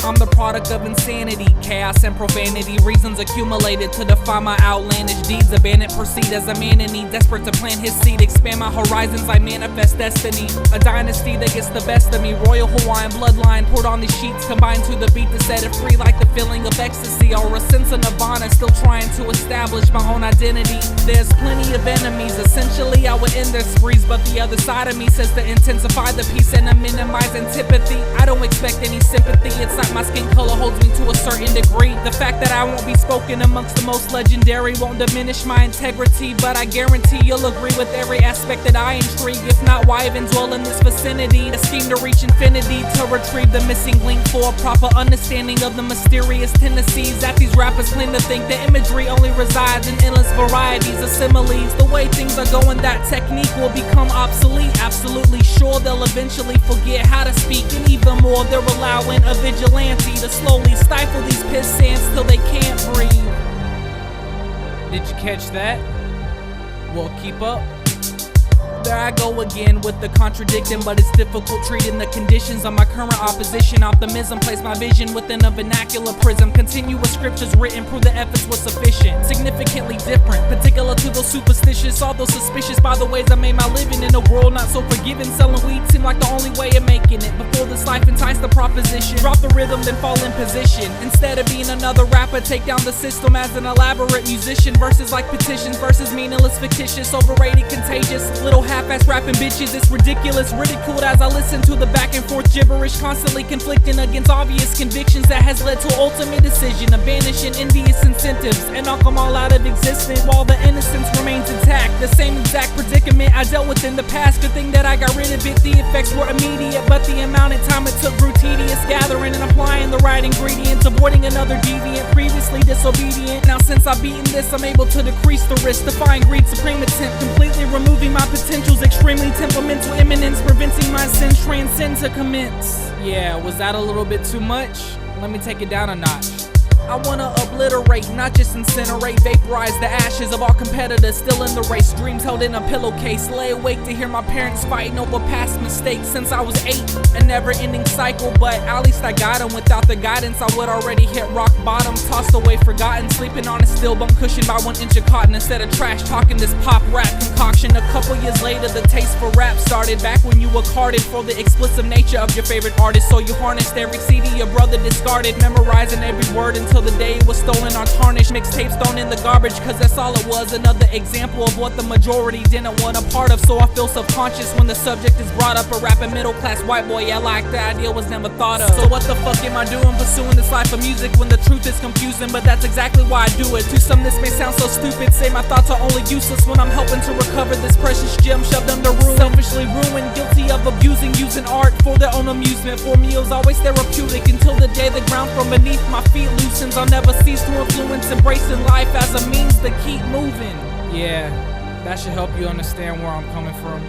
I'm the product of insanity, chaos and profanity. Reasons accumulated to define my outlandish deeds. Abandoned, proceed as a man in need, desperate to plant his seed. Expand my horizons, I manifest destiny. A dynasty that gets the best of me. Royal Hawaiian bloodline poured on these sheets, combined to the beat to set it free like the feeling of ecstasy or a sense of nirvana. Still trying to establish my own identity. There's plenty of enemies, essentially I would end their sprees, but the other side of me says to intensify the peace and to minimize antipathy. I don't expect any sympathy, it's like my skin color holds me to a certain degree. The fact that I won't be spoken amongst the most legendary won't diminish my integrity, but I guarantee you'll agree with every aspect that I intrigue. If not, why even dwell in this vicinity? A scheme to reach infinity, to retrieve the missing link for a proper understanding of the mysterious tendencies that these rappers claim to think. The imagery only resides in endless varieties of similes. The way things are going, that technique will become obsolete. Absolutely sure they'll eventually forget how to speak, and even more, they're allowing a vigilante to slowly stifle these piss ants till they can't breathe. Did you catch that? Well, keep up. There I go again with the contradicting, but it's difficult treating the conditions of my current opposition. Optimism placed my vision within a vernacular prism. Continuous scriptures written prove the efforts were sufficient. Significantly different, particular to those superstitious, all those suspicious by the ways I made my living in a world not so forgiving. Selling weed seemed like the only way of making it. Before this life enticed the proposition, drop the rhythm then fall in position. Instead of being another rapper, take down the system as an elaborate musician. Verses like petitions, verses meaningless, fictitious, overrated, contagious. Little half-ass rapping bitches, it's ridiculous, ridiculed as I listen to the back and forth gibberish, constantly conflicting against obvious convictions that has led to ultimate decision of banishing envious incentives and knock them all out of existence while the innocence remains intact. The same exact predicament I dealt with in the past. Good thing that I got rid of it, the effects were immediate, but the amount of time it took grew tedious. Gathering and applying the right ingredients, avoiding another deviant, previously disobedient. Now since I've beaten this, I'm able to decrease the risk, defying greed, supreme attempt, completely removing my potentials, extremely temperamental eminence, preventing my sins transcend to commence. Yeah, was that a little bit too much? Let me take it down a notch. I wanna obliterate, not just incinerate, vaporize the ashes of all competitors still in the race. Dreams held in a pillowcase, lay awake to hear my parents fighting over past mistakes since I was 8. A never-ending cycle, but at least I got them. Without the guidance, I would already hit rock bottom. Tossed away, forgotten, sleeping on a steel bum cushion by 1 inch of cotton instead of trash talking this pop rap concoction. A couple years later, the taste for rap started back when you were carded for the explicit nature of your favorite artist. So you harnessed every CD your brother discarded, memorizing every word until the day it was stolen or tarnished. Mixtapes thrown in the garbage, cause that's all it was. Another example of what the majority didn't want a part of. So I feel subconscious when the subject is brought up. A rapping middle class white boy, yeah, like the idea was never thought of. So what the fuck am I doing pursuing this life of music when the truth is confusing? But that's exactly why I do it. To some this may sound so stupid, say my thoughts are only useless when I'm helping to recover this precious gem shoved under ruin. Selfishly ruined, guilty of abusing, using art for their own amusement. For me it was always therapeutic until the day the ground from beneath my feet loosens. I'll never cease to influence, embracing life as a means to keep moving. Yeah, that should help you understand where I'm coming from.